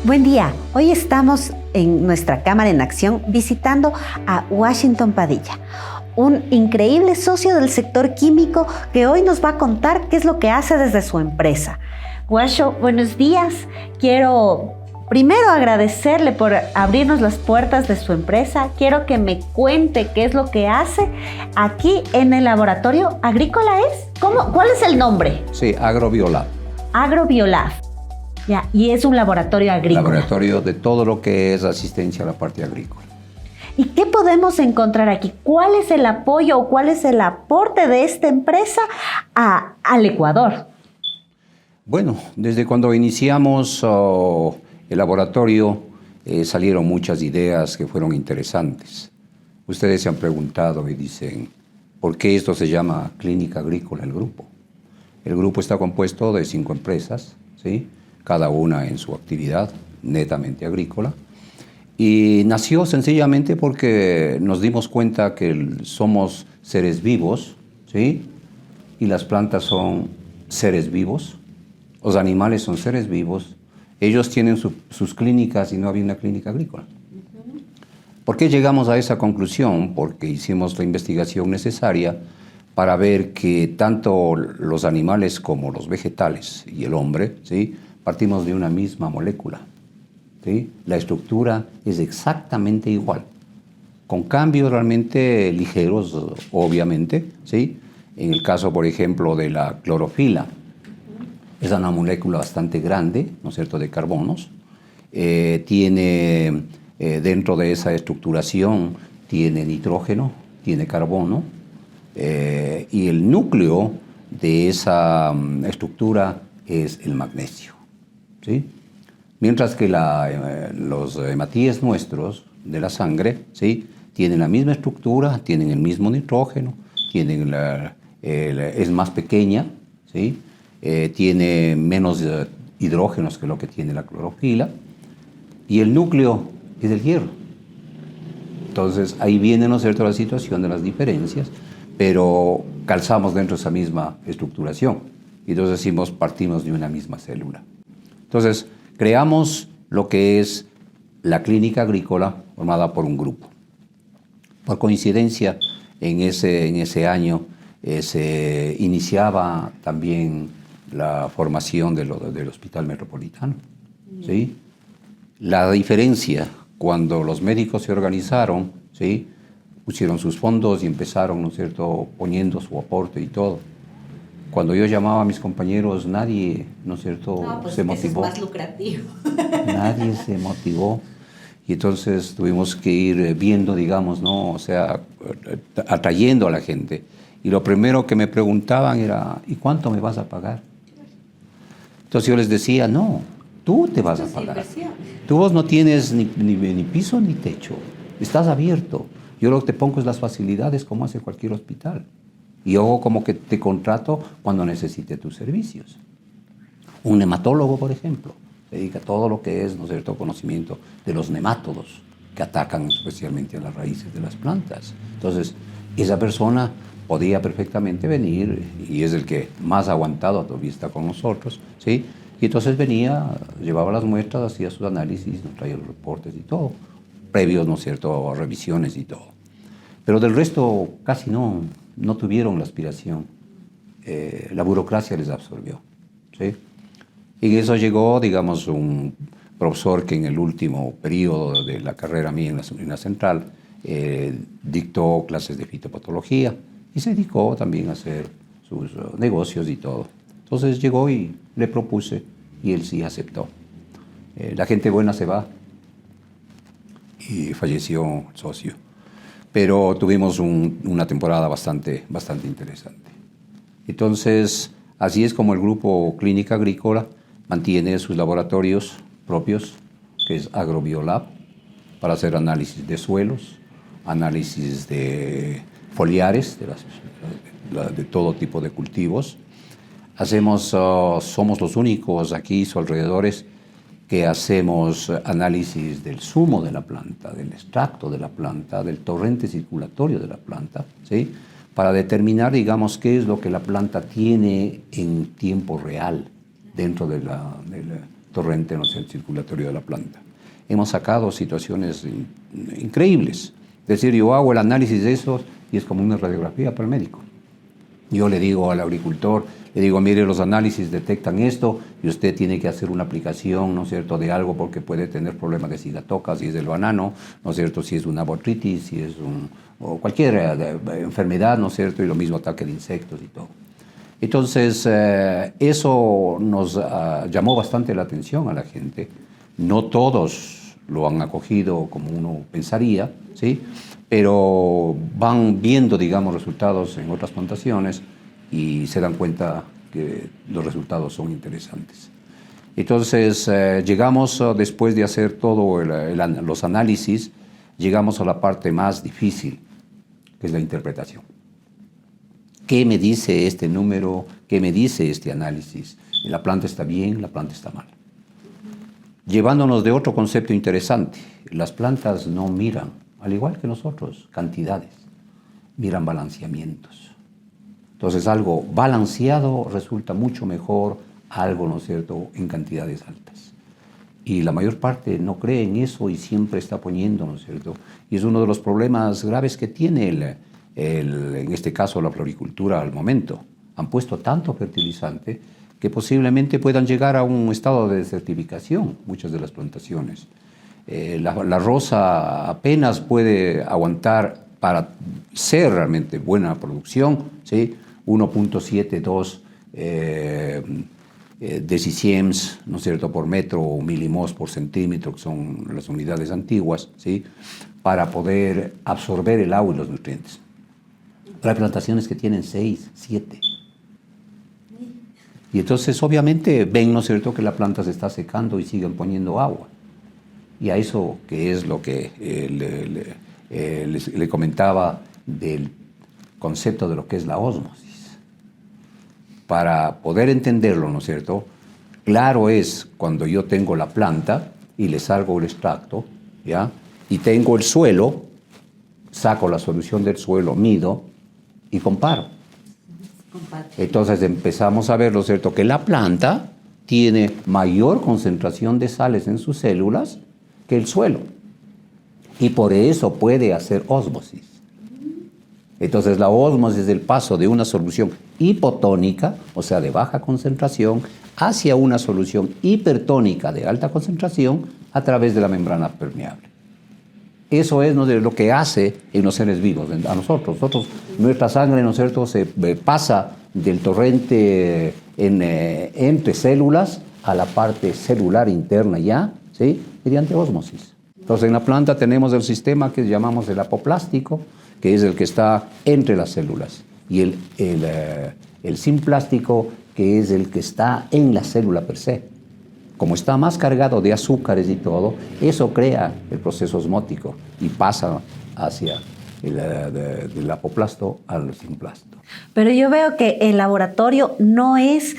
Buen día, hoy estamos en nuestra cámara en acción visitando a Washington Padilla, un increíble socio del sector químico que hoy nos va a contar qué es lo que hace desde su empresa. Washo, buenos días. Quiero primero agradecerle por abrirnos las puertas de su empresa. Quiero que me cuente qué es lo que hace aquí en el laboratorio agrícola. ¿Cuál es el nombre? Sí, Agrobiolab. Agrobiolab. Ya, y es un laboratorio agrícola. Laboratorio de todo lo que es asistencia a la parte agrícola. ¿Y qué podemos encontrar aquí? ¿Cuál es el apoyo o cuál es el aporte de esta empresa al Ecuador? Bueno, desde cuando iniciamos el laboratorio salieron muchas ideas que fueron interesantes. Ustedes se han preguntado y dicen, ¿por qué esto se llama Clínica Agrícola, el grupo? El grupo está compuesto de 5 empresas, ¿sí? Cada una en su actividad netamente agrícola. Y nació sencillamente porque nos dimos cuenta que somos seres vivos, ¿sí? Y las plantas son seres vivos, los animales son seres vivos, ellos tienen sus clínicas y no había una clínica agrícola. ¿Por qué llegamos a esa conclusión? Porque hicimos la investigación necesaria para ver que tanto los animales como los vegetales y el hombre, ¿sí? Partimos de una misma molécula, ¿sí? La estructura es exactamente igual, con cambios realmente ligeros, obviamente, ¿sí? En el caso, por ejemplo, de la clorofila, es una molécula bastante grande, ¿no es cierto?, de carbonos. Tiene, dentro de esa estructuración, tiene nitrógeno, tiene carbono, y el núcleo de esa estructura es el magnesio, ¿sí? Mientras que los hematíes nuestros de la sangre, ¿sí?, tienen la misma estructura, tienen el mismo nitrógeno, tienen es más pequeña, ¿sí? Tiene menos hidrógenos que lo que tiene la clorofila, y el núcleo es el hierro. Entonces ahí viene, ¿no es cierto?, la situación de las diferencias, pero calzamos dentro de esa misma estructuración. Y entonces decimos, partimos de una misma célula. Entonces, creamos lo que es la clínica agrícola formada por un grupo. Por coincidencia, en ese año se iniciaba también la formación del Hospital Metropolitano, ¿sí? La diferencia, cuando los médicos se organizaron, ¿sí?, pusieron sus fondos y empezaron, ¿no es cierto?, poniendo su aporte y todo. Cuando yo llamaba a mis compañeros, nadie, ¿no es cierto?, se motivó. Eso es más lucrativo. Nadie se motivó. Y entonces tuvimos que ir viendo, digamos, ¿no?, o sea, atrayendo a la gente. Y lo primero que me preguntaban era, ¿y cuánto me vas a pagar? Entonces yo les decía, no, tú te vas a pagar. Tú vos no tienes ni piso ni techo, estás abierto. Yo lo que te pongo es las facilidades como hace cualquier hospital. Y yo como que te contrato cuando necesite tus servicios. Un nematólogo, por ejemplo, dedica a todo lo que es, ¿no es cierto?, conocimiento de los nemátodos que atacan especialmente a las raíces de las plantas. Entonces, esa persona podía perfectamente venir, y es el que más ha aguantado, todavía está con nosotros, ¿sí? Y entonces venía, llevaba las muestras, hacía sus análisis, nos traía los reportes y todo, previos, ¿no es cierto?, revisiones y todo. Pero del resto casi no tuvieron la aspiración. La burocracia les absorbió, ¿sí? Y eso llegó, digamos, un profesor que en el último periodo de la carrera mía en la central dictó clases de fitopatología y se dedicó también a hacer sus negocios y todo. Entonces llegó y le propuse y él sí aceptó. La gente buena se va y falleció el socio. Pero tuvimos una temporada bastante interesante. Entonces, así es como el grupo Clínica Agrícola mantiene sus laboratorios propios, que es Agrobiolab, para hacer análisis de suelos, análisis de foliares, de todo tipo de cultivos. Somos los únicos aquí, a sus alrededores, que hacemos análisis del zumo de la planta, del extracto de la planta, del torrente circulatorio de la planta, ¿sí?, para determinar, digamos, qué es lo que la planta tiene en tiempo real dentro del torrente, ¿no?, el circulatorio de la planta. Hemos sacado situaciones increíbles. Es decir, yo hago el análisis de esos y es como una radiografía para el médico. Yo le digo al agricultor, le digo, mire, los análisis detectan esto y usted tiene que hacer una aplicación, ¿no es cierto?, de algo porque puede tener problemas de sigatoca, si es del banano, ¿no es cierto?, si es una botrytis, si es o cualquier enfermedad, ¿no es cierto?, y lo mismo ataque de insectos y todo. Entonces, eso nos llamó bastante la atención a la gente. No todos lo han acogido como uno pensaría, ¿sí?, pero van viendo, digamos, resultados en otras plantaciones y se dan cuenta que los resultados son interesantes. Entonces, llegamos, después de hacer todos los análisis, llegamos a la parte más difícil, que es la interpretación. ¿Qué me dice este número? ¿Qué me dice este análisis? ¿La planta está bien? ¿La planta está mal? Llevándonos de otro concepto interesante. Las plantas no miran, al igual que nosotros, cantidades, miran balanceamientos. Entonces, algo balanceado resulta mucho mejor algo, ¿no es cierto?, en cantidades altas. Y la mayor parte no cree en eso y siempre está poniendo, ¿no es cierto? Y es uno de los problemas graves que tiene en este caso la floricultura al momento. Han puesto tanto fertilizante que posiblemente puedan llegar a un estado de desertificación muchas de las plantaciones. La rosa apenas puede aguantar para ser realmente buena producción, ¿sí?, 1.72 deciciems, ¿no es cierto?, por metro o milimos por centímetro, que son las unidades antiguas, ¿sí?, para poder absorber el agua y los nutrientes. Pero hay plantaciones que tienen 6, 7. Y entonces obviamente ven, ¿no es cierto?, que la planta se está secando y siguen poniendo agua. Y a eso, que es lo que le comentaba del concepto de lo que es la ósmosis. Para poder entenderlo, ¿no es cierto?, claro es cuando yo tengo la planta y le salgo el extracto, ¿ya?, y tengo el suelo, saco la solución del suelo, mido y comparo. Entonces empezamos a ver, ¿no es cierto?, que la planta tiene mayor concentración de sales en sus células que el suelo. Y por eso puede hacer ósmosis. Entonces la ósmosis es el paso de una solución hipotónica, o sea, de baja concentración, hacia una solución hipertónica de alta concentración a través de la membrana permeable. Eso es, ¿no?, lo que hace en los seres vivos, a nosotros. Nuestra sangre, ¿no es cierto?, se pasa del torrente entre células a la parte celular interna ya, ¿sí?, mediante ósmosis. Entonces en la planta tenemos el sistema que llamamos el apoplástico, que es el que está entre las células, y el simplástico, que es el que está en la célula per se. Como está más cargado de azúcares y todo, eso crea el proceso osmótico y pasa hacia del apoplasto al simplasto. Pero yo veo que el laboratorio no es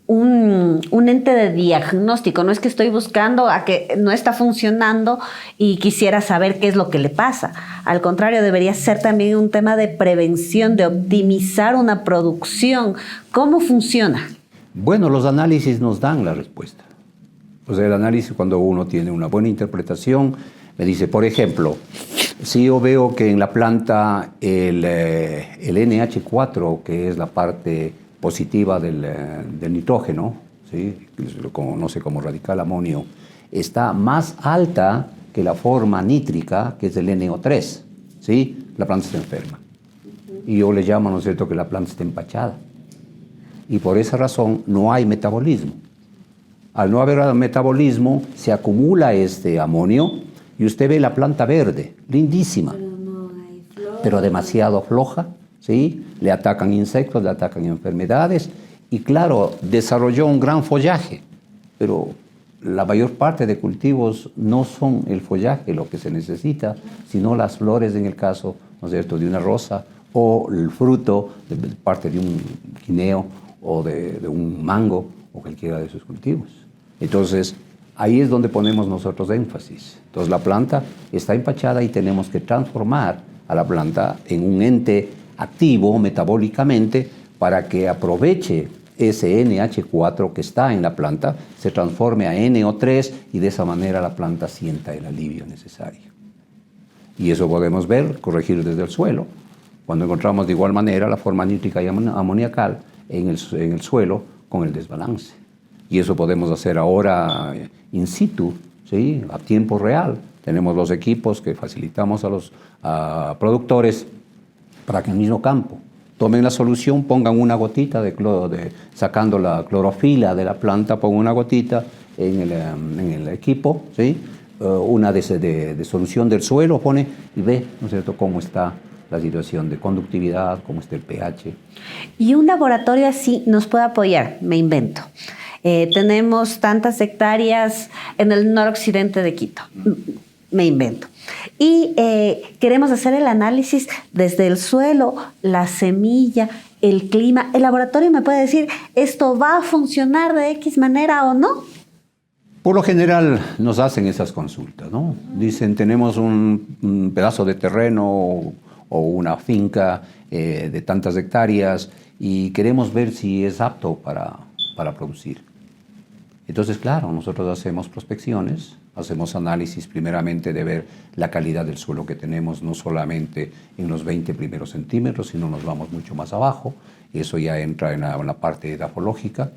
un ente de diagnóstico, no es que estoy buscando a que no está funcionando y quisiera saber qué es lo que le pasa. Al contrario, debería ser también un tema de prevención, de optimizar una producción. ¿Cómo funciona? Bueno, los análisis nos dan la respuesta. O sea, el análisis, cuando uno tiene una buena interpretación, me dice, por ejemplo, si yo veo que en la planta el NH4, que es la parte positiva del nitrógeno, ¿sí?, que se lo conoce como radical amonio, está más alta que la forma nítrica, que es el NO3, ¿sí?, la planta está enferma. Y yo le llamo, ¿no es cierto?, que la planta está empachada. Y por esa razón no hay metabolismo. Al no haber metabolismo, se acumula este amonio y usted ve la planta verde, lindísima, pero demasiado floja, ¿sí? Le atacan insectos, le atacan enfermedades y claro, desarrolló un gran follaje, pero la mayor parte de cultivos no son el follaje lo que se necesita, sino las flores en el caso, ¿no es cierto?, de una rosa o el fruto de parte de un guineo o de un mango o cualquiera de sus cultivos. Entonces, ahí es donde ponemos nosotros énfasis. Entonces, la planta está empachada y tenemos que transformar a la planta en un ente activo metabólicamente para que aproveche ese NH4 que está en la planta se transforme a NO3 y de esa manera la planta sienta el alivio necesario. Y eso podemos ver, corregir desde el suelo, cuando encontramos de igual manera la forma nítrica y amoniacal en el suelo con el desbalance. Y eso podemos hacer ahora in situ, ¿sí? A tiempo real. Tenemos los equipos que facilitamos a los productores para que en el mismo campo tomen la solución, pongan una gotita sacando la clorofila de la planta, pongan una gotita en el equipo, ¿sí? Una de solución del suelo, pone y ve, ¿no es cierto?, cómo está la situación de conductividad, cómo está el pH. Y un laboratorio así nos puede apoyar, me invento. Tenemos tantas hectáreas en el noroccidente de Quito, me invento. Y queremos hacer el análisis desde el suelo, la semilla, el clima. ¿El laboratorio me puede decir esto va a funcionar de X manera o no? Por lo general nos hacen esas consultas, ¿no? Dicen, tenemos un pedazo de terreno o una finca de tantas hectáreas y queremos ver si es apto para producir. Entonces, claro, nosotros hacemos prospecciones, hacemos análisis primeramente de ver la calidad del suelo que tenemos, no solamente en los 20 primeros centímetros, sino nos vamos mucho más abajo. Eso ya entra en la parte edafológica,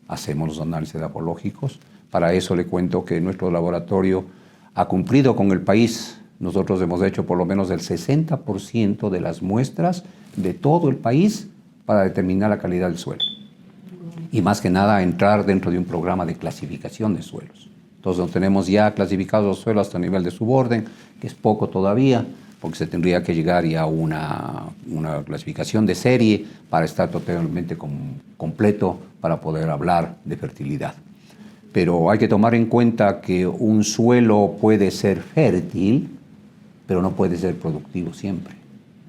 hacemos los análisis edafológicos. Para eso le cuento que nuestro laboratorio ha cumplido con el país. Nosotros hemos hecho por lo menos el 60% de las muestras de todo el país para determinar la calidad del suelo. Y más que nada entrar dentro de un programa de clasificación de suelos. Entonces tenemos ya clasificados los suelos hasta el nivel de suborden, que es poco todavía, porque se tendría que llegar ya a una clasificación de serie para estar totalmente completo para poder hablar de fertilidad. Pero hay que tomar en cuenta que un suelo puede ser fértil, pero no puede ser productivo siempre.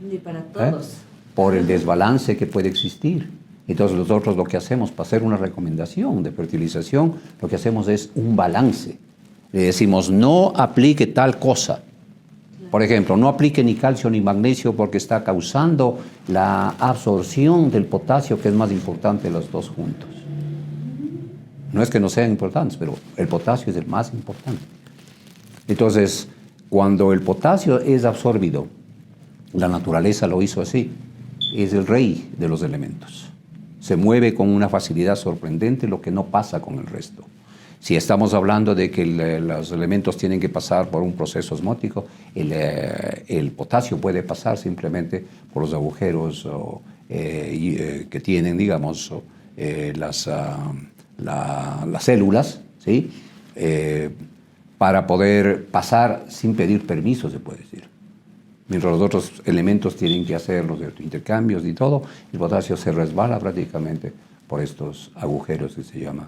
Ni para todos. Por el desbalance que puede existir. Entonces nosotros lo que hacemos para hacer una recomendación de fertilización, lo que hacemos es un balance. Le decimos, no aplique tal cosa. Por ejemplo, no aplique ni calcio ni magnesio porque está causando la absorción del potasio, que es más importante de los dos juntos. No es que no sean importantes, pero el potasio es el más importante. Entonces, cuando el potasio es absorbido, la naturaleza lo hizo así, es el rey de los elementos. Se mueve con una facilidad sorprendente, lo que no pasa con el resto. Si estamos hablando de que los elementos tienen que pasar por un proceso osmótico, el potasio puede pasar simplemente por los agujeros que tienen, digamos, las células, ¿sí? Para poder pasar sin pedir permiso, se puede decir. Mientras los otros elementos tienen que hacer los intercambios y todo, el potasio se resbala prácticamente por estos agujeros que se llaman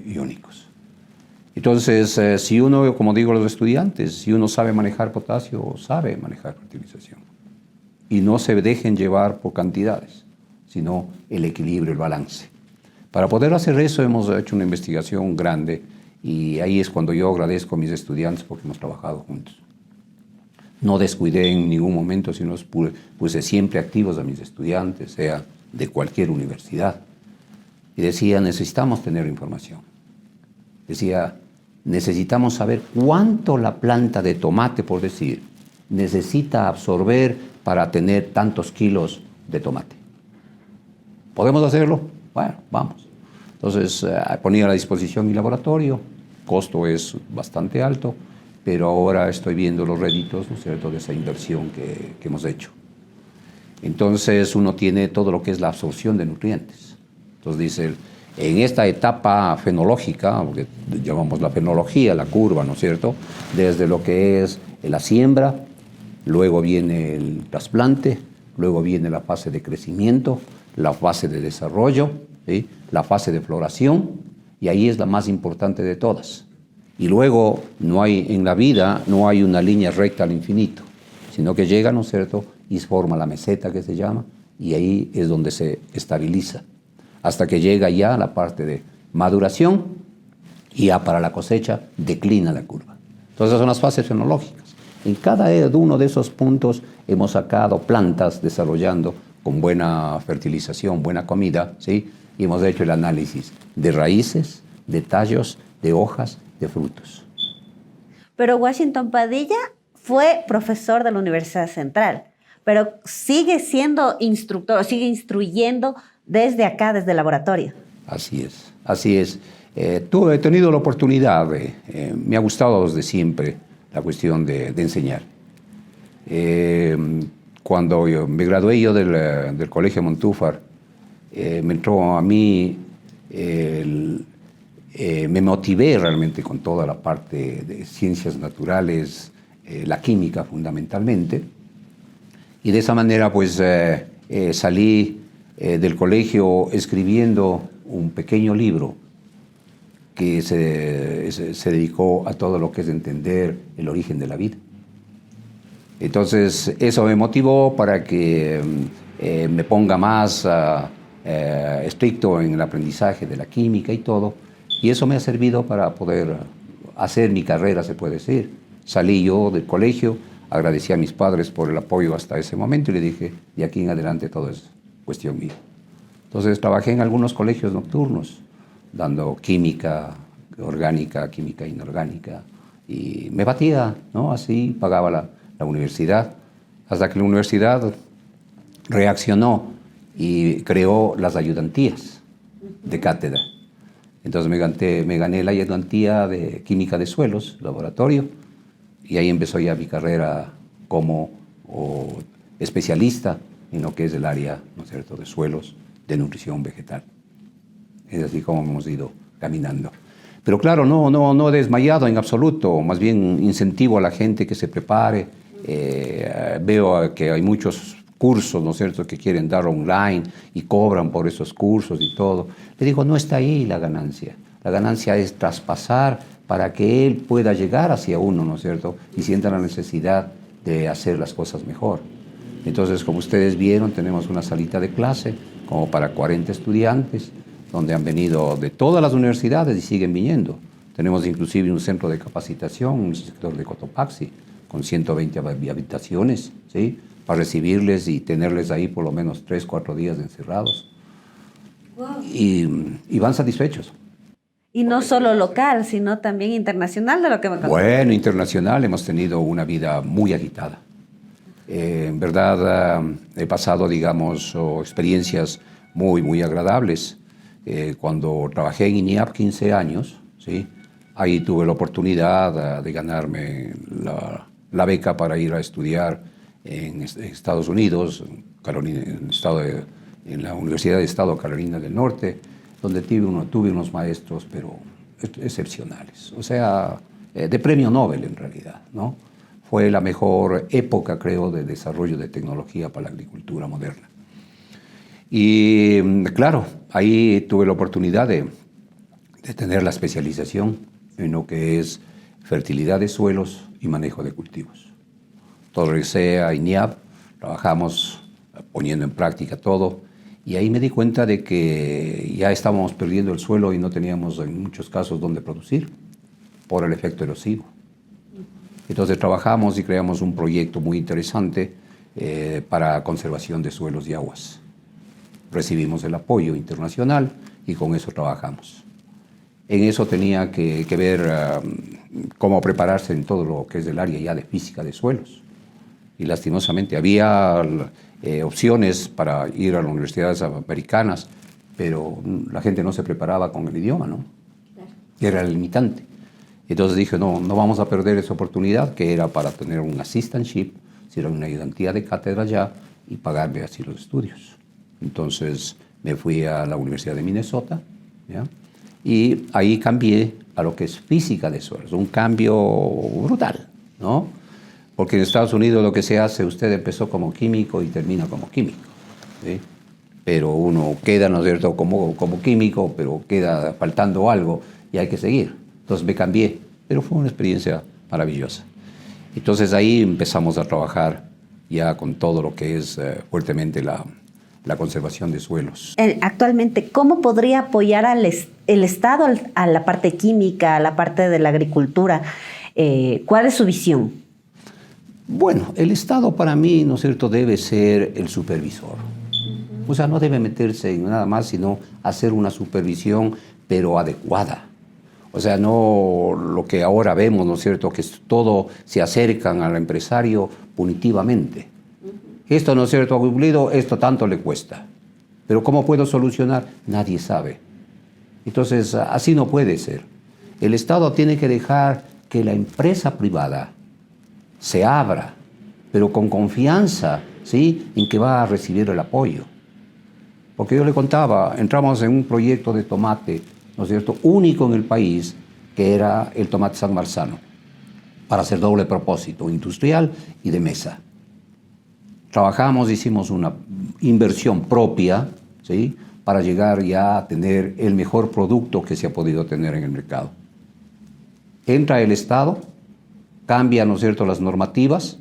iónicos. Entonces, si uno, como digo a los estudiantes, si uno sabe manejar potasio, sabe manejar fertilización. Y no se dejen llevar por cantidades, sino el equilibrio, el balance. Para poder hacer eso hemos hecho una investigación grande y ahí es cuando yo agradezco a mis estudiantes porque hemos trabajado juntos. No descuidé en ningún momento, sino puse siempre activos a mis estudiantes, sea de cualquier universidad. Y decía, necesitamos tener información. Decía, necesitamos saber cuánto la planta de tomate, por decir, necesita absorber para tener tantos kilos de tomate. ¿Podemos hacerlo? Bueno, vamos. Entonces, ponía a la disposición mi laboratorio, costo es bastante alto, pero ahora estoy viendo los réditos, ¿no es cierto?, de esa inversión que hemos hecho. Entonces, uno tiene todo lo que es la absorción de nutrientes. Entonces, dice, en esta etapa fenológica, lo que llamamos la fenología, la curva, ¿no es cierto?, desde lo que es la siembra, luego viene el trasplante, luego viene la fase de crecimiento, la fase de desarrollo, ¿sí?, la fase de floración, y ahí es la más importante de todas. Y luego en la vida no hay una línea recta al infinito, sino que llega, ¿no es cierto?, y forma la meseta que se llama, y ahí es donde se estabiliza, hasta que llega ya la parte de maduración, y ya para la cosecha declina la curva. Entonces son las fases fenológicas. En cada uno de esos puntos hemos sacado plantas desarrollando con buena fertilización, buena comida, ¿sí?, y hemos hecho el análisis de raíces, de tallos, de hojas, de frutos. Pero Washington Padilla fue profesor de la Universidad Central, pero sigue siendo instructor, sigue instruyendo desde acá, desde el laboratorio. Así es, así es. He tenido la oportunidad, me ha gustado desde siempre la cuestión de enseñar. Cuando me gradué yo del Colegio Montúfar, me entró a mí, me motivé realmente con toda la parte de ciencias naturales, la química fundamentalmente, y de esa manera pues salí del colegio escribiendo un pequeño libro que se dedicó a todo lo que es entender el origen de la vida. Entonces eso me motivó para que me ponga más estricto en el aprendizaje de la química y todo, y eso me ha servido para poder hacer mi carrera, se puede decir. Salí yo del colegio, agradecí a mis padres por el apoyo hasta ese momento y le dije, de aquí en adelante todo es cuestión mía. Entonces trabajé en algunos colegios nocturnos, dando química orgánica, química inorgánica, y me batía, ¿no? Así pagaba la universidad, hasta que la universidad reaccionó y creó las ayudantías de cátedra. Entonces me gané la ayudantía de química de suelos, laboratorio, y ahí empezó ya mi carrera como especialista en lo que es el área, ¿no es cierto?, de suelos, de nutrición vegetal. Es así como hemos ido caminando. Pero claro, no he desmayado en absoluto, más bien incentivo a la gente que se prepare. Veo que hay muchos cursos, ¿no es cierto?, que quieren dar online y cobran por esos cursos y todo. Le digo, no está ahí la ganancia. La ganancia es traspasar para que él pueda llegar hacia uno, ¿no es cierto?, y sienta la necesidad de hacer las cosas mejor. Entonces, como ustedes vieron, tenemos una salita de clase como para 40 estudiantes, donde han venido de todas las universidades y siguen viniendo. Tenemos inclusive un centro de capacitación, un sector de Cotopaxi, con 120 habitaciones, ¿sí?, para recibirles y tenerles ahí por lo menos 3, 4 días encerrados. Wow. Y van satisfechos. Y no solo local, sino también internacional, de lo que me contó. Bueno, internacional, hemos tenido una vida muy agitada. En verdad, he pasado, digamos, experiencias muy agradables. Cuando trabajé en INIAP 15 años, ¿sí?, ahí tuve la oportunidad de ganarme la beca para ir a estudiar en Estados Unidos, en la Universidad de Estado Carolina del Norte, donde tuve unos maestros, pero excepcionales. O sea, de premio Nobel en realidad, ¿no? Fue la mejor época, creo, de desarrollo de tecnología para la agricultura moderna. Y claro, ahí tuve la oportunidad de tener la especialización en lo que es fertilidad de suelos y manejo de cultivos. Todo regresé a INIAP, trabajamos poniendo en práctica todo, y ahí me di cuenta de que ya estábamos perdiendo el suelo y no teníamos en muchos casos dónde producir por el efecto erosivo. Entonces trabajamos y creamos un proyecto muy interesante para conservación de suelos y aguas. Recibimos el apoyo internacional y con eso trabajamos. En eso tenía que ver cómo prepararse en todo lo que es el área ya de física de suelos. Y lastimosamente había opciones para ir a las universidades americanas, pero la gente no se preparaba con el idioma, ¿no? Claro. Era el limitante. Entonces dije, no vamos a perder esa oportunidad, que era para tener un assistantship, si era una ayudantía de cátedra ya, y pagarme así los estudios. Entonces me fui a la Universidad de Minnesota, ¿ya?, y ahí cambié a lo que es física de suelos, un cambio brutal, ¿no? Porque en Estados Unidos lo que se hace, usted empezó como químico y termina como químico, ¿sí? Pero uno queda, ¿no es cierto?, como químico, pero queda faltando algo y hay que seguir. Entonces me cambié, pero fue una experiencia maravillosa. Entonces ahí empezamos a trabajar ya con todo lo que es fuertemente la conservación de suelos. Actualmente, ¿cómo podría apoyar el Estado a la parte química, a la parte de la agricultura? ¿Cuál es su visión? Bueno, el Estado para mí, ¿no es cierto?, debe ser el supervisor. O sea, no debe meterse en nada más, sino hacer una supervisión, pero adecuada. O sea, no lo que ahora vemos, ¿no es cierto?, que todo se acercan al empresario punitivamente. Esto, ¿no es cierto?, ha cumplido, esto tanto le cuesta. Pero ¿cómo puedo solucionar? Nadie sabe. Entonces, así no puede ser. El Estado tiene que dejar que la empresa privada se abra, pero con confianza, ¿sí?, en que va a recibir el apoyo. Porque yo le contaba, entramos en un proyecto de tomate, ¿no es cierto?, único en el país, que era el tomate San Marzano, para hacer doble propósito, industrial y de mesa. Trabajamos, hicimos una inversión propia, ¿sí?, para llegar ya a tener el mejor producto que se ha podido tener en el mercado. Entra el Estado, cambia, ¿no es cierto?, las normativas,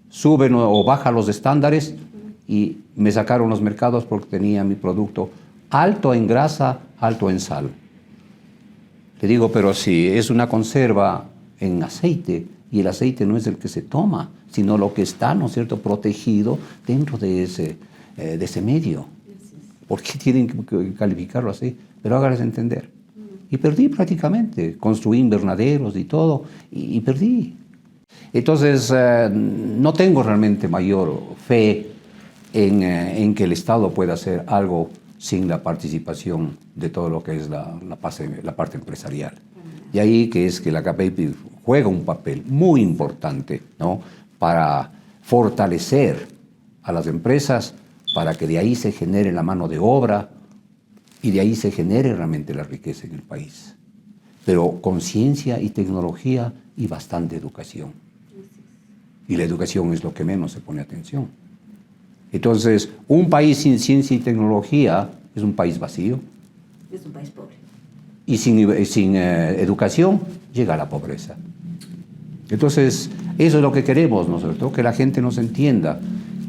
sube o baja los estándares y me sacaron los mercados porque tenía mi producto alto en grasa, alto en sal. Le digo, pero si es una conserva en aceite, y el aceite no es el que se toma, sino lo que está, ¿no es cierto?, protegido dentro de ese medio. ¿Por qué tienen que calificarlo así? Pero hágales entender. Y perdí prácticamente. Construí invernaderos y todo, y perdí. Entonces, no tengo realmente mayor fe en que el Estado pueda hacer algo sin la participación de todo lo que es la parte empresarial. Y ahí que es que la CAPEPI juega un papel muy importante, ¿no?, para fortalecer a las empresas, para que de ahí se genere la mano de obra y de ahí se genere realmente la riqueza en el país. Pero con ciencia y tecnología y bastante educación. Y la educación es lo que menos se pone atención. Entonces, un país sin ciencia y tecnología es un país vacío. Es un país pobre. Y sin educación llega a la pobreza. Entonces, eso es lo que queremos nosotros, que la gente nos entienda,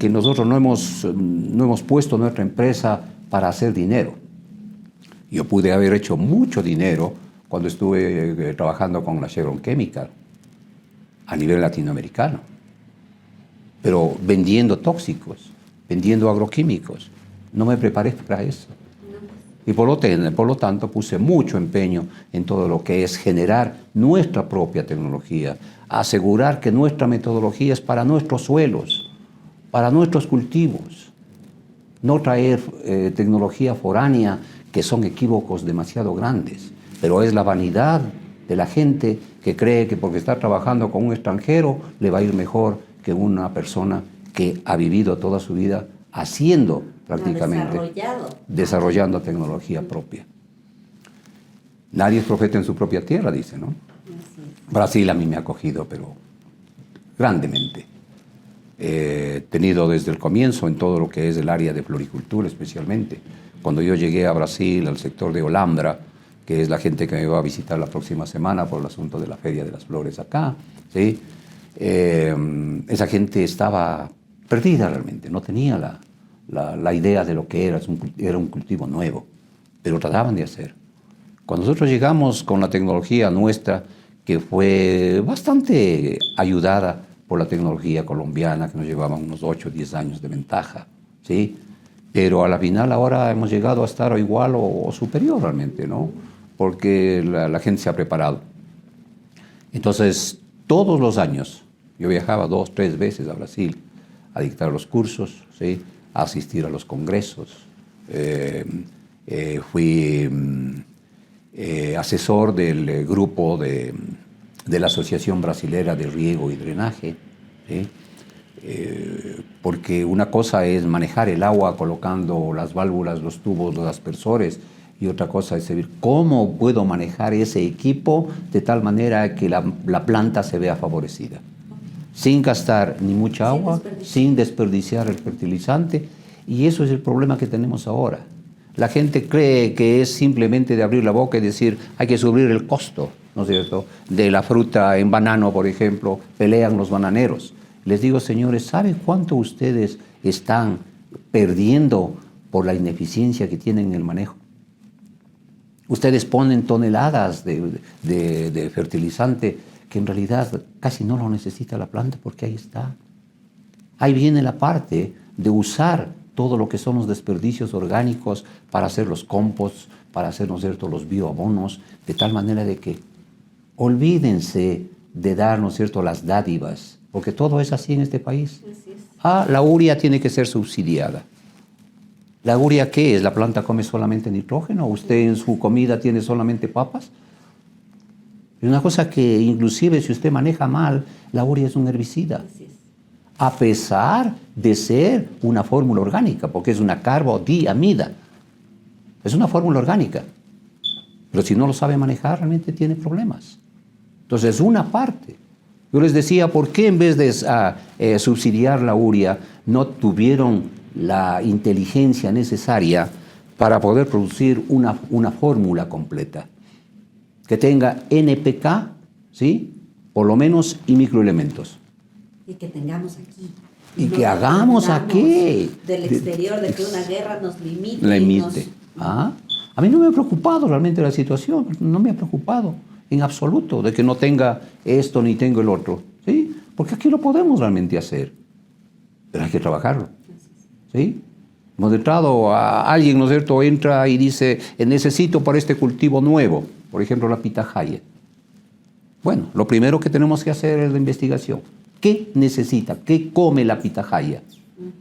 que nosotros no hemos puesto nuestra empresa para hacer dinero. Yo pude haber hecho mucho dinero cuando estuve trabajando con la Chevron Chemical a nivel latinoamericano, pero vendiendo tóxicos, vendiendo agroquímicos. No me preparé para eso. Y por lo tanto puse mucho empeño en todo lo que es generar nuestra propia tecnología, asegurar que nuestra metodología es para nuestros suelos, para nuestros cultivos, no traer tecnología foránea, que son equívocos demasiado grandes, pero es la vanidad de la gente que cree que porque está trabajando con un extranjero le va a ir mejor que una persona que ha vivido toda su vida haciendo prácticamente, desarrollando tecnología propia. Nadie es profeta en su propia tierra, dice, ¿no? Brasil a mí me ha acogido, pero grandemente. He tenido desde el comienzo en todo lo que es el área de floricultura especialmente. Cuando yo llegué a Brasil, al sector de Olambra, que es la gente que me va a visitar la próxima semana por el asunto de la Feria de las Flores acá, ¿sí? Esa gente estaba perdida realmente, no tenía la idea de lo que era un cultivo nuevo, pero trataban de hacer. Cuando nosotros llegamos con la tecnología nuestra, que fue bastante ayudada por la tecnología colombiana, que nos llevaba unos 8 o 10 años de ventaja, ¿sí? Pero a la final ahora hemos llegado a estar igual o superior realmente, ¿no? Porque la gente se ha preparado. Entonces, todos los años, yo viajaba 2 o 3 veces a Brasil a dictar los cursos, ¿sí?, a asistir a los congresos. Fui asesor del grupo de la Asociación Brasilera de Riego y Drenaje, ¿sí? Porque una cosa es manejar el agua colocando las válvulas, los tubos, los aspersores, y otra cosa es saber cómo puedo manejar ese equipo de tal manera que la planta se vea favorecida, sin gastar ni mucha agua, sin desperdiciar el fertilizante, y eso es el problema que tenemos ahora. La gente cree que es simplemente de abrir la boca y decir hay que subir el costo, ¿no es cierto?, de la fruta en banano, por ejemplo. Pelean los bananeros. Les digo, señores, ¿saben cuánto ustedes están perdiendo por la ineficiencia que tienen en el manejo? Ustedes ponen toneladas de fertilizante que en realidad casi no lo necesita la planta porque ahí está. Ahí viene la parte de usar todo lo que son los desperdicios orgánicos para hacer los composts, para hacer, ¿no es cierto?, los bioabonos, de tal manera de que olvídense de dar, ¿no es cierto?, las dádivas, porque todo es así en este país. La urea tiene que ser subsidiada. ¿La urea qué es? ¿La planta come solamente nitrógeno? ¿Usted en su comida tiene solamente papas? Es una cosa que inclusive si usted maneja mal, la urea es un herbicida. A pesar de ser una fórmula orgánica, porque es una carbodiamida. Es una fórmula orgánica. Pero si no lo sabe manejar, realmente tiene problemas. Entonces, una parte. Yo les decía, ¿por qué en vez de subsidiar la urea no tuvieron la inteligencia necesaria para poder producir una fórmula completa? Que tenga NPK, ¿sí?, por lo menos, y microelementos. Y que tengamos aquí. Y que hagamos aquí. Del exterior, de que una guerra nos limite. A mí no me ha preocupado realmente la situación, no me ha preocupado en absoluto de que no tenga esto ni tenga el otro, ¿sí? Porque aquí lo podemos realmente hacer, pero hay que trabajarlo, ¿sí? Hemos entrado a alguien, ¿no es cierto?, entra y dice, necesito para este cultivo nuevo, por ejemplo, la pitahaya. Bueno, lo primero que tenemos que hacer es la investigación. ¿Qué necesita? ¿Qué come la pitahaya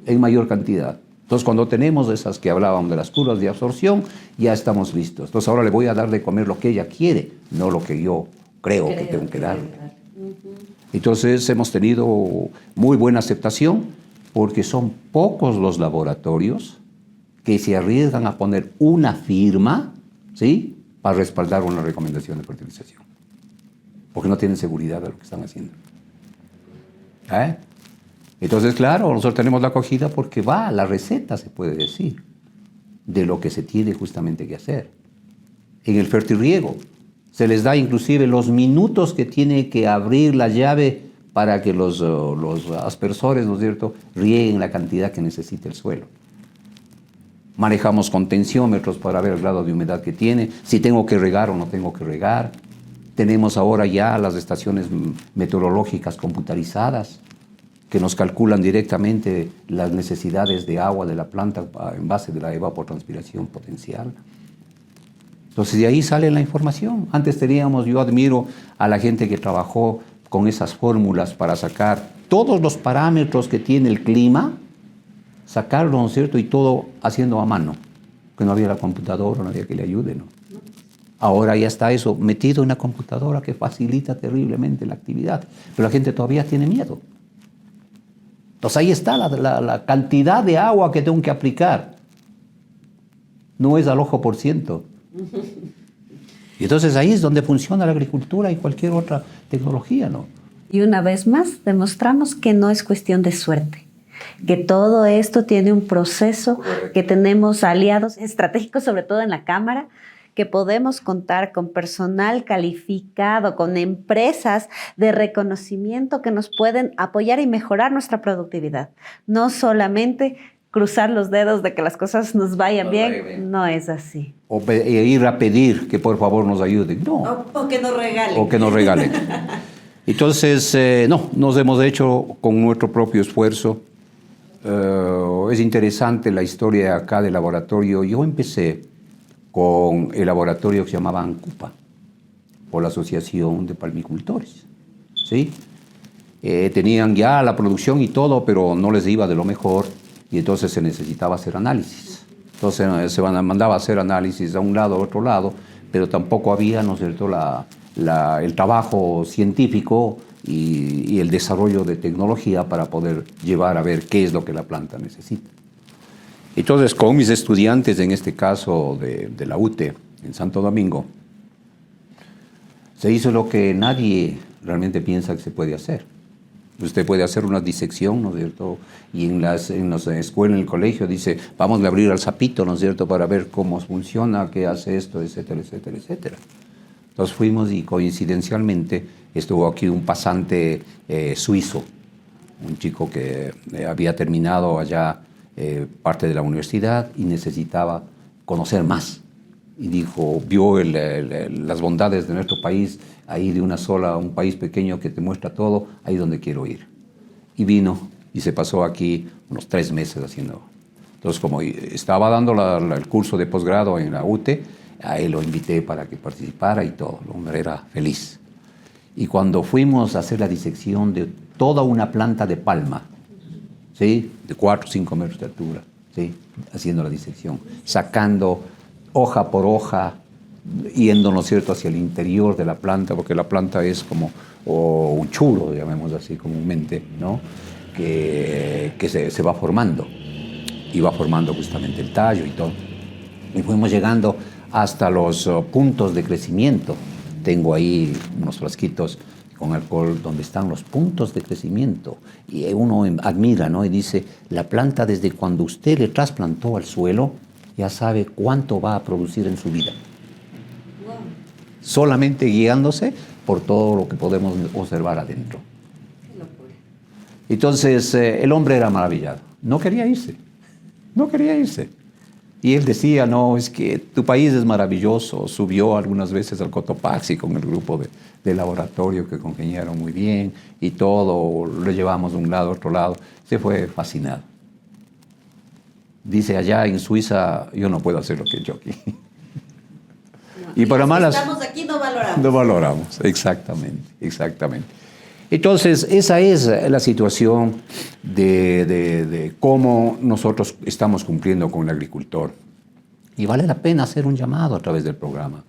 en mayor cantidad? Entonces, cuando tenemos esas que hablábamos de las curvas de absorción, ya estamos listos. Entonces, ahora le voy a dar de comer lo que ella quiere, no lo que yo creo que tengo que darle. Entonces, hemos tenido muy buena aceptación porque son pocos los laboratorios que se arriesgan a poner una firma, ¿sí?, para respaldar una recomendación de fertilización. Porque no tienen seguridad de lo que están haciendo. Entonces, claro, nosotros tenemos la acogida porque va la receta, se puede decir, de lo que se tiene justamente que hacer. En el fertirriego se les da inclusive los minutos que tiene que abrir la llave para que los aspersores, ¿no es cierto?, rieguen la cantidad que necesita el suelo. Manejamos contenciómetros para ver el grado de humedad que tiene, si tengo que regar o no tengo que regar. Tenemos ahora ya las estaciones meteorológicas computarizadas que nos calculan directamente las necesidades de agua de la planta en base de la evapotranspiración potencial. Entonces de ahí sale la información. Antes teníamos, yo admiro a la gente que trabajó con esas fórmulas para sacar todos los parámetros que tiene el clima, sacarlo, ¿no es cierto?, y todo haciendo a mano, que no había la computadora, no había que le ayude, ¿no? Ahora ya está eso metido en la computadora que facilita terriblemente la actividad, pero la gente todavía tiene miedo. Entonces ahí está la cantidad de agua que tengo que aplicar. No es al ojo por ciento. Y entonces ahí es donde funciona la agricultura y cualquier otra tecnología, ¿no? Y una vez más demostramos que no es cuestión de suerte, que todo esto tiene un proceso, que tenemos aliados estratégicos, sobre todo en la Cámara, que podemos contar con personal calificado, con empresas de reconocimiento que nos pueden apoyar y mejorar nuestra productividad. No solamente cruzar los dedos de que las cosas nos vayan bien, no es así. O ir a pedir que por favor nos ayuden, no. O que nos regalen. O que nos regalen. Entonces, no, nos hemos hecho con nuestro propio esfuerzo. Es interesante la historia acá del laboratorio. Yo empecé con el laboratorio que se llamaba ANCUPA, por la Asociación de Palmicultores, ¿sí? Tenían ya la producción y todo, pero no les iba de lo mejor, y entonces se necesitaba hacer análisis. Entonces se mandaba a hacer análisis a un lado, a otro lado, pero tampoco había, ¿no es cierto?, el trabajo científico y el desarrollo de tecnología para poder llevar a ver qué es lo que la planta necesita. Entonces, con mis estudiantes, en este caso de la UTE, en Santo Domingo, se hizo lo que nadie realmente piensa que se puede hacer. Usted puede hacer una disección, ¿no es cierto? Y en la escuela, en el colegio, dice, vamos a abrir al sapito, ¿no es cierto?, para ver cómo funciona, qué hace esto, etcétera, etcétera, etcétera. Entonces fuimos y coincidencialmente estuvo aquí un pasante suizo, un chico que había terminado allá parte de la universidad y necesitaba conocer más. Y dijo, vio las bondades de nuestro país, ahí de una sola, un país pequeño que te muestra todo, ahí donde quiero ir. Y vino y se pasó aquí unos 3 meses haciendo Entonces, como estaba dando el curso de posgrado en la UTE, a él lo invité para que participara y todo. El hombre era feliz. Y cuando fuimos a hacer la disección de toda una planta de palma, ¿sí? De 4 o 5 metros de altura, ¿sí? Haciendo la disección, sacando hoja por hoja, yendo, ¿no es cierto?, hacia el interior de la planta, porque la planta es como un churo, llamémoslo así comúnmente, ¿no? Que se va formando, y va formando justamente el tallo y todo. Y fuimos llegando hasta los puntos de crecimiento. Tengo ahí unos frasquitos con alcohol donde están los puntos de crecimiento. Y uno admira, ¿no? Y dice, la planta desde cuando usted le trasplantó al suelo, ya sabe cuánto va a producir en su vida. Wow. Solamente guiándose por todo lo que podemos observar adentro. Qué locura. Entonces, el hombre era maravillado. No quería irse. No quería irse. Y él decía, no, es que tu país es maravilloso. Subió algunas veces al Cotopaxi con el grupo de laboratorio que congeniaron muy bien y todo, lo llevamos de un lado a otro lado. Se fue fascinado. Dice, allá en Suiza yo no puedo hacer lo que yo aquí. No, y para malas... Estamos aquí, no valoramos. No valoramos, exactamente, exactamente. Entonces, esa es la situación de cómo nosotros estamos cumpliendo con el agricultor. Y vale la pena hacer un llamado a través del programa,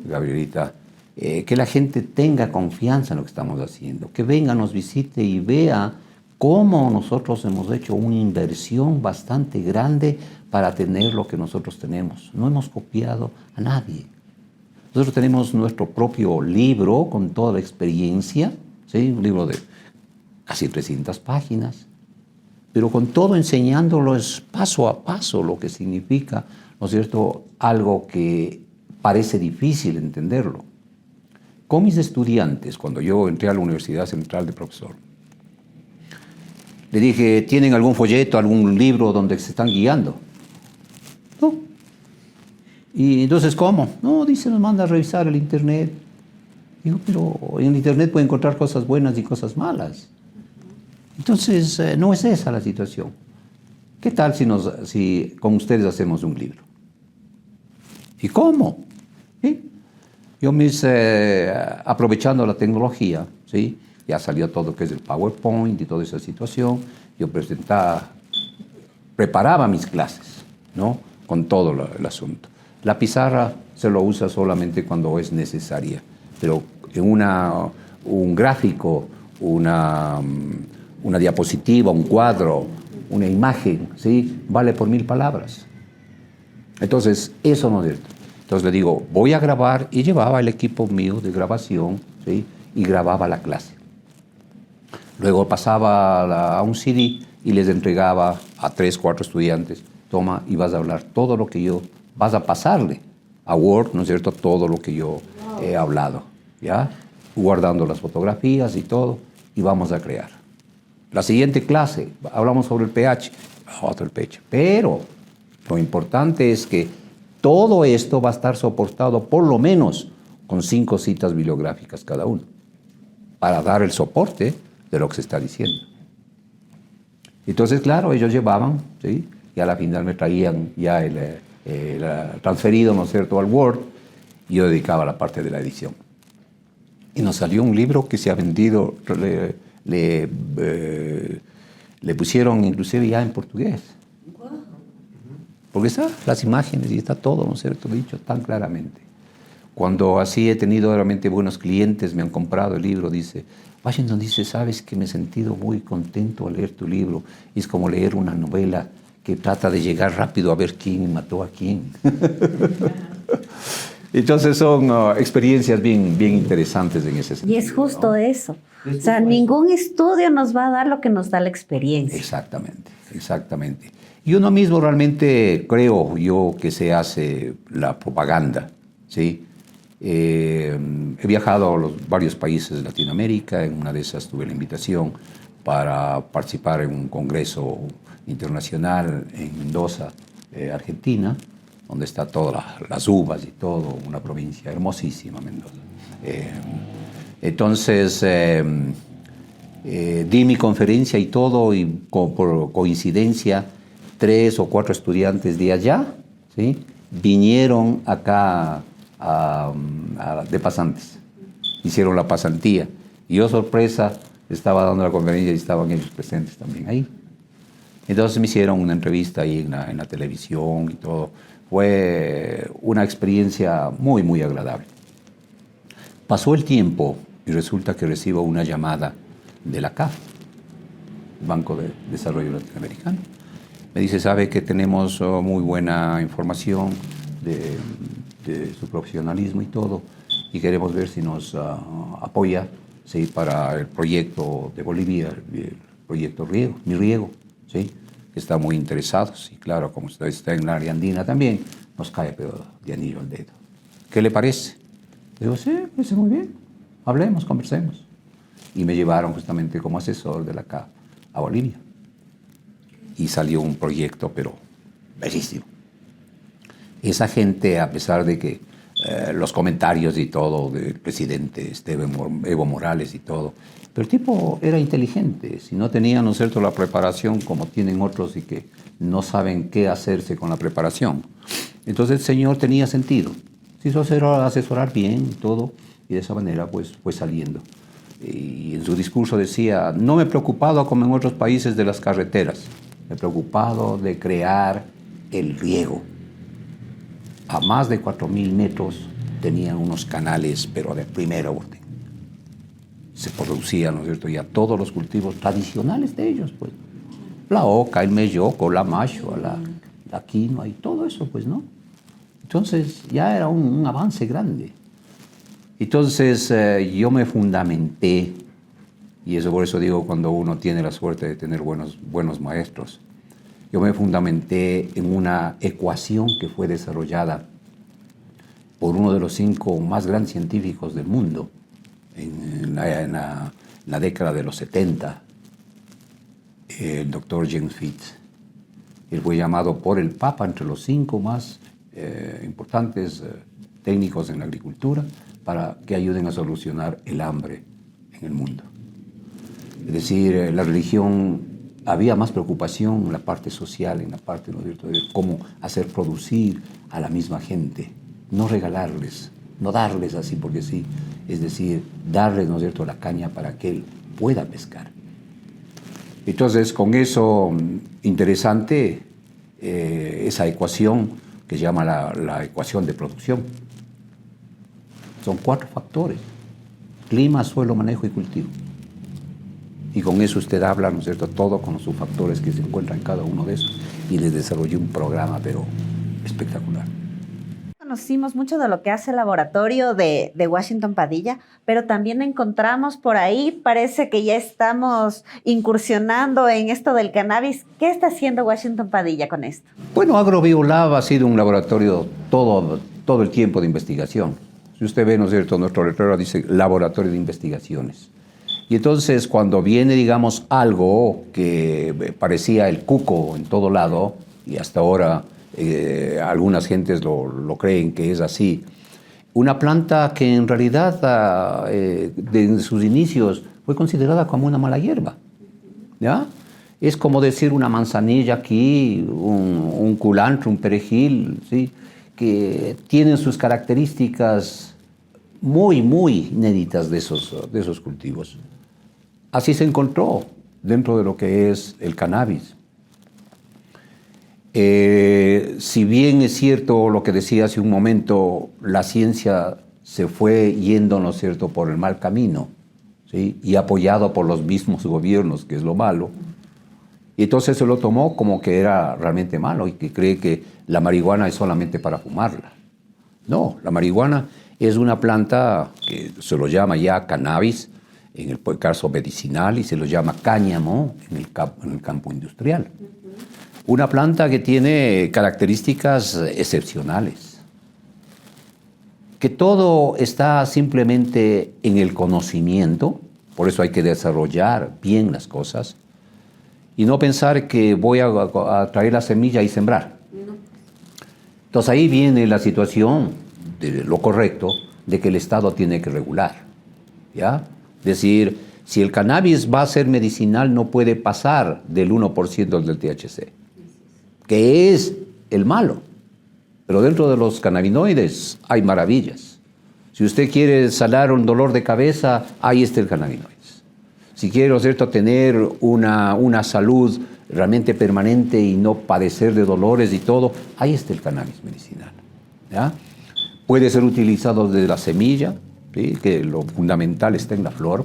Gabrielita, que la gente tenga confianza en lo que estamos haciendo, que venga, nos visite y vea cómo nosotros hemos hecho una inversión bastante grande para tener lo que nosotros tenemos. No hemos copiado a nadie. Nosotros tenemos nuestro propio libro con toda la experiencia, ¿sí? Un libro de casi 300 páginas, pero con todo enseñándolos paso a paso lo que significa, ¿no es cierto?, algo que parece difícil entenderlo. Con mis estudiantes, cuando yo entré a la Universidad Central de Profesor, le dije, ¿tienen algún folleto, algún libro donde se están guiando? No. Y entonces, ¿cómo? No, dice, nos manda a revisar el Internet. Digo, pero en el Internet puede encontrar cosas buenas y cosas malas. Entonces, no es esa la situación. ¿Qué tal si con ustedes hacemos un libro? ¿Y cómo? ¿Sí? Yo aprovechando la tecnología, ¿sí? Ya salió todo lo que es el PowerPoint y toda esa situación. Yo preparaba mis clases, ¿no? Con todo el asunto. La pizarra se lo usa solamente cuando es necesaria. Pero en un gráfico, una diapositiva, un cuadro, una imagen, ¿sí?, vale por 1000 palabras. Entonces, eso no es cierto. Entonces le digo, voy a grabar, y llevaba el equipo mío de grabación, ¿sí?, y grababa la clase. Luego pasaba a un CD y les entregaba a 3, 4 estudiantes, toma, y vas a hablar todo lo que vas a pasarle a Word, ¿no es cierto?, todo lo que yo he hablado, ¿ya? Guardando las fotografías y todo, y vamos a crear. La siguiente clase, hablamos sobre el pH, otro el pH, pero lo importante es que todo esto va a estar soportado por lo menos con 5 citas bibliográficas cada uno, para dar el soporte de lo que se está diciendo. Entonces, claro, ellos llevaban, ¿sí?, y a la final me traían ya el transferido, ¿no es cierto?, al Word, y yo dedicaba la parte de la edición. Y nos salió un libro que se ha vendido, le pusieron inclusive ya en portugués. Porque están las imágenes y está todo, ¿no es cierto?, dicho tan claramente. Cuando así he tenido realmente buenos clientes, me han comprado el libro, dice, Washington dice, sabes que me he sentido muy contento al leer tu libro. Es como leer una novela que trata de llegar rápido a ver quién mató a quién. Entonces son experiencias bien interesantes en ese sentido. Y es justo, ¿no?, eso. O sea, ningún estudio nos va a dar lo que nos da la experiencia. Exactamente, exactamente. Y uno mismo realmente creo yo que se hace la propaganda, ¿sí? He viajado a varios países de Latinoamérica. En una de esas tuve la invitación para participar en un congreso internacional en Mendoza, Argentina, donde está todas las uvas y todo, una provincia hermosísima, Mendoza. Entonces, di mi conferencia y todo, y por coincidencia 3 o 4 estudiantes de allá, ¿sí? Vinieron acá de pasantes, hicieron la pasantía. Y yo, sorpresa, estaba dando la conferencia y estaban ellos presentes también ahí. Entonces me hicieron una entrevista ahí en la televisión y todo. Fue una experiencia muy, muy agradable. Pasó el tiempo y resulta que recibo una llamada de la CAF, Banco de Desarrollo Latinoamericano. Me dice, sabe que tenemos muy buena información de su profesionalismo y todo, y queremos ver si nos apoya, ¿sí? Para el proyecto de Bolivia, el proyecto Mi Riego, ¿sí? Está muy interesados, y claro, como usted está en la área andina también, nos cae pero de anillo al dedo. ¿Qué le parece? Digo, sí, me parece muy bien, hablemos, conversemos. Y me llevaron justamente como asesor de la CAF a Bolivia. Y salió un proyecto, pero bellísimo. Esa gente, a pesar de que los comentarios y todo del presidente Evo Morales y todo, pero el tipo era inteligente. Si no tenía, ¿no es cierto?, la preparación como tienen otros y que no saben qué hacerse con la preparación. Entonces el señor tenía sentido. Se hizo asesorar bien y todo, y de esa manera pues fue saliendo. Y en su discurso decía, no me he preocupado como en otros países de las carreteras, me he preocupado de crear el riego. A más de 4.000 metros tenían unos canales, pero de primera orden. Se producían, ¿no es cierto?, ya todos los cultivos tradicionales de ellos, pues. La oca, el melloco, la macho, la quinoa y todo eso, pues, ¿no? Entonces ya era un avance grande. Entonces yo me fundamenté, y eso por eso digo cuando uno tiene la suerte de tener buenos maestros, yo me fundamenté en una ecuación que fue desarrollada por uno de los 5 más grandes científicos del mundo en la década de los 70, el doctor James Fitz. Él fue llamado por el Papa entre los 5 más importantes técnicos en la agricultura para que ayuden a solucionar el hambre en el mundo. Es decir, la religión, había más preocupación en la parte social, en la parte, ¿no es cierto?, de cómo hacer producir a la misma gente, no regalarles, no darles así porque sí, es decir, darles, ¿no es cierto?, la caña para que él pueda pescar. Entonces, con eso, interesante, esa ecuación que se llama la ecuación de producción. Son 4 factores: clima, suelo, manejo y cultivo. Y con eso usted habla, ¿no es cierto?, todo con los subfactores que se encuentran en cada uno de esos. Y les desarrollé un programa, pero espectacular. Conocimos mucho de lo que hace el laboratorio de Washington Padilla, pero también encontramos por ahí, parece que ya estamos incursionando en esto del cannabis. ¿Qué está haciendo Washington Padilla con esto? Bueno, AgroBioLab ha sido un laboratorio todo el tiempo de investigación. Si usted ve, ¿no es cierto?, nuestro letrero dice Laboratorio de Investigaciones. Y entonces cuando viene, digamos, algo que parecía el cuco en todo lado, y hasta ahora algunas gentes lo creen que es así, una planta que en realidad desde sus inicios fue considerada como una mala hierba, ¿ya? Es como decir una manzanilla aquí, un culantro, un perejil, ¿sí?, que tienen sus características muy, muy inéditas de esos cultivos. Así se encontró dentro de lo que es el cannabis. Si bien es cierto lo que decía hace un momento, la ciencia se fue yendo, ¿no es cierto?, por el mal camino, ¿sí?, y apoyado por los mismos gobiernos, que es lo malo. Y entonces se lo tomó como que era realmente malo y que cree que la marihuana es solamente para fumarla. No, la marihuana es una planta que se lo llama ya cannabis, en el caso medicinal, y se lo llama cáñamo en el campo industrial. Una planta que tiene características excepcionales. Que todo está simplemente en el conocimiento, por eso hay que desarrollar bien las cosas, y no pensar que voy a traer la semilla y sembrar. Entonces ahí viene la situación de lo correcto, de que el Estado tiene que regular, ¿ya? Es decir, si el cannabis va a ser medicinal, no puede pasar del 1% del THC. que es el malo. Pero dentro de los cannabinoides hay maravillas. Si usted quiere sanar un dolor de cabeza, ahí está el cannabinoides. Si quiere, ¿no es cierto?, tener una salud realmente permanente y no padecer de dolores y todo, ahí está el cannabis medicinal, ¿ya? Puede ser utilizado desde la semilla, ¿sí?, que lo fundamental está en la flor.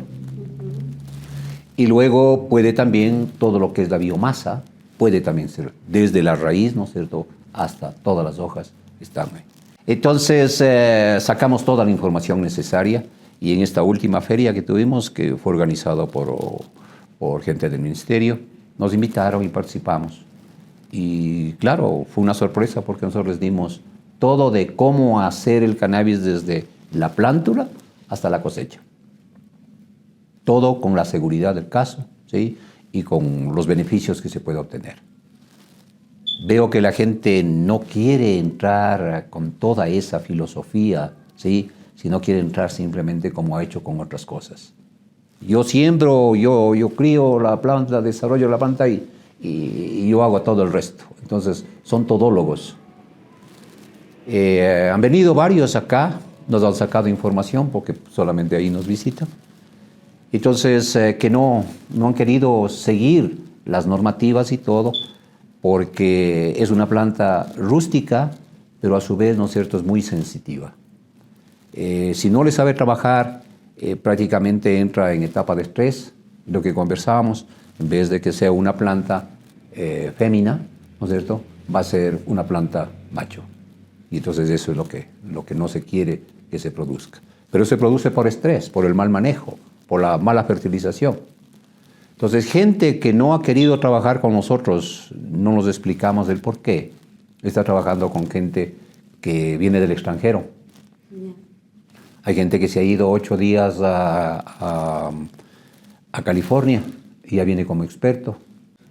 Y luego puede también, todo lo que es la biomasa, puede también ser desde la raíz, ¿no es cierto?, hasta todas las hojas están ahí. Entonces sacamos toda la información necesaria y en esta última feria que tuvimos, que fue organizada por gente del ministerio, nos invitaron y participamos. Y claro, fue una sorpresa porque nosotros les dimos todo de cómo hacer el cannabis desde la plántula hasta la cosecha. Todo con la seguridad del caso, ¿sí?, y con los beneficios que se puede obtener. Veo que la gente no quiere entrar con toda esa filosofía, ¿sí?, sino quiere entrar simplemente como ha hecho con otras cosas. Yo siembro, yo crío la planta, desarrollo la planta y yo hago todo el resto. Entonces, son todólogos. Han venido varios acá, nos han sacado información porque solamente ahí nos visitan. Entonces, que no han querido seguir las normativas y todo, porque es una planta rústica, pero a su vez, ¿no es cierto?, es muy sensitiva. Si no le sabe trabajar, prácticamente entra en etapa de estrés, lo que conversábamos, en vez de que sea una planta fémina, ¿no es cierto?, va a ser una planta macho. Y entonces eso es lo que no se quiere que se produzca. Pero se produce por estrés, por el mal manejo, por la mala fertilización. Entonces, gente que no ha querido trabajar con nosotros, no nos explicamos el por qué. Está trabajando con gente que viene del extranjero. Hay gente que se ha ido 8 días a California y ya viene como experto,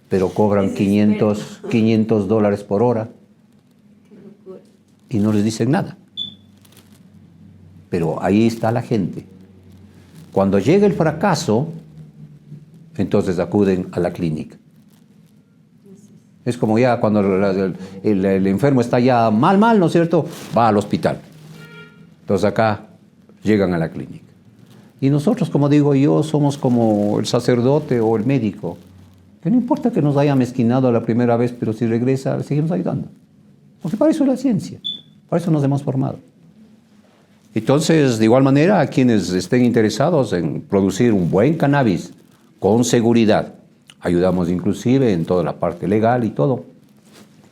pero cobran $500 por hora y no les dicen nada. Pero ahí está la gente. Cuando llega el fracaso, entonces acuden a la clínica. Es como ya cuando el enfermo está ya mal, ¿no es cierto?, va al hospital. Entonces acá llegan a la clínica. Y nosotros, como digo yo, somos como el sacerdote o el médico, que no importa que nos haya mezquinado la primera vez, pero si regresa, seguimos ayudando. Porque para eso es la ciencia, para eso nos hemos formado. Entonces, de igual manera, a quienes estén interesados en producir un buen cannabis con seguridad, ayudamos inclusive en toda la parte legal y todo,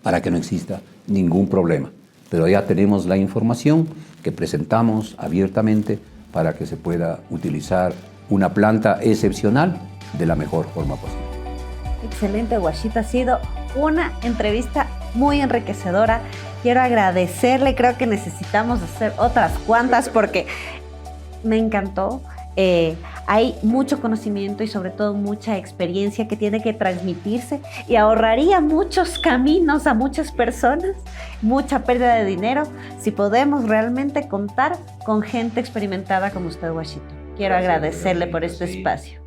para que no exista ningún problema. Pero ya tenemos la información que presentamos abiertamente para que se pueda utilizar una planta excepcional de la mejor forma posible. Excelente, Washito. Ha sido una entrevista muy enriquecedora. Quiero agradecerle, creo que necesitamos hacer otras cuantas porque me encantó. Hay mucho conocimiento y sobre todo mucha experiencia que tiene que transmitirse y ahorraría muchos caminos a muchas personas, mucha pérdida de dinero, si podemos realmente contar con gente experimentada como usted, Washito. Quiero agradecerle por este espacio.